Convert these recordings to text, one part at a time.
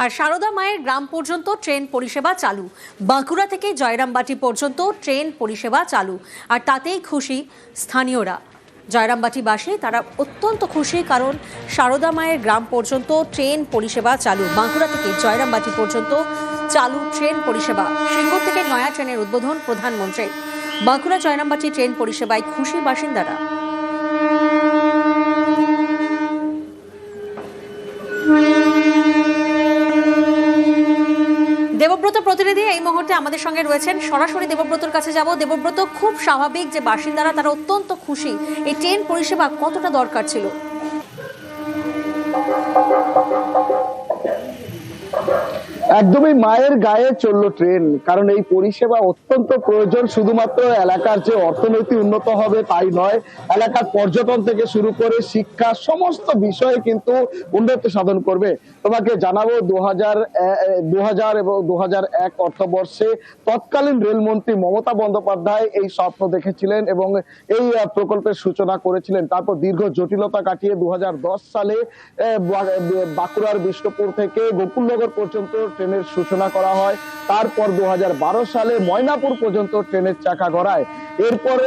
আর সারদা মায়ের গ্রাম পর্যন্ত ট্রেন পরিষেবা চালু। বাঁকুড়া থেকে জয়রামবাটি পর্যন্ত ট্রেন পরিষেবা চালু, আর তাতেই খুশি স্থানীয়রা। জয়রামবাটিবাসী তারা অত্যন্ত খুশি, কারণ সারদা মায়ের গ্রাম পর্যন্ত ট্রেন পরিষেবা চালু। বাঁকুড়া থেকে জয়রামবাটি পর্যন্ত চালু ট্রেন পরিষেবা। সিঙ্গুর থেকে নয়া ট্রেনের উদ্বোধন প্রধানমন্ত্রী। বাঁকুড়া জয়রামবাটি ট্রেন পরিষেবায় খুশি বাসিন্দারা। দেবব্রত প্রতিনিধি এই মুহূর্তে আমাদের সঙ্গে রয়েছেন, সরাসরি দেবব্রতর কাছে যাব। দেবব্রত, খুব স্বাভাবিক যে বাসিন্দারা তারা অত্যন্ত খুশি। এই ট্রেন পরিষেবা কতটা দরকার ছিল? একদমই মায়ের গায়ে চললো ট্রেন, কারণ এই পরিষেবা অত্যন্ত প্রয়োজন। শুধুমাত্র এলাকার যে অর্থনীতি উন্নত হবে তাই নয়, এলাকার পর্যটন থেকে শুরু করে শিক্ষা সমস্ত বিষয়ে কিন্তু উন্নতি সাধন করবে। তোমাকে জানাবো 2000 এবং 2001 অর্থবর্ষে তৎকালীন রেলমন্ত্রী মমতা বন্দ্যোপাধ্যায় এই স্বপ্ন দেখেছিলেন এবং এই প্রকল্পের সূচনা করেছিলেন। তারপর দীর্ঘ জটিলতা কাটিয়ে 2010 সালে বাঁকুড়ার বিষ্ণুপুর থেকে গোকুলনগর পর্যন্ত ট্রেনের সূচনা করা হয়। তারপর 2012 সালে ময়নাপুর পর্যন্ত ট্রেনের চাকা গড়ায়। এরপরে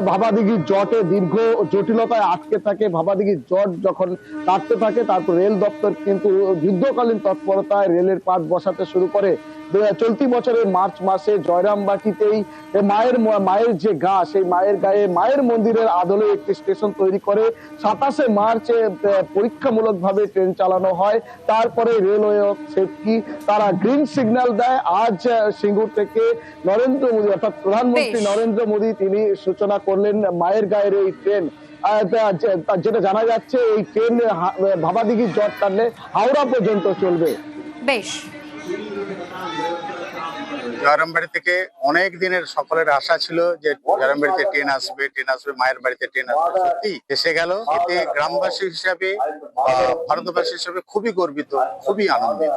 ভাবাদিঘির জটে দীর্ঘ জটিলতায় আটকে থাকে। ভাবাদিঘির জট যখন কাটতে থাকে, তারপর রেল দপ্তর কিন্তু যুদ্ধকালীন তৎপরতায় রেলের পাত বসাতে শুরু করে। চলতি বছরের মার্চ মাসে জয়রামবাটিতেই মায়ের যে গা, সেই মায়ের গায়ে মায়ের মন্দিরের আদলে একটি স্টেশন তৈরি করে 27শে মার্চ পরীক্ষামূলক ভাবে ট্রেন চালানো হয়। তারপরে রেলওয়ে সেফটি তারা গ্রিন সিগন্যাল দেয়। আজ সিঙ্গুর থেকে নরেন্দ্র মোদী অর্থাৎ প্রধানমন্ত্রী নরেন্দ্র মোদী তিনি সূচনা করলেন মায়ের গায়ের এই ট্রেন। যেটা জানা যাচ্ছে, এই ট্রেন ভাবাদিঘির জট কাটলে হাওড়া পর্যন্ত চলবে। বেশ, জয়রামবাড়ি থেকে অনেক দিনের সকলের আশা ছিল যে জয়রামবাড়িতে ট্রেন আসবে, মায়ের বাড়িতে ট্রেন আসবে। সত্যি এসে গেল। এতে গ্রামবাসী হিসাবে, ভারতবাসী হিসাবে খুবই গর্বিত, খুবই আনন্দিত।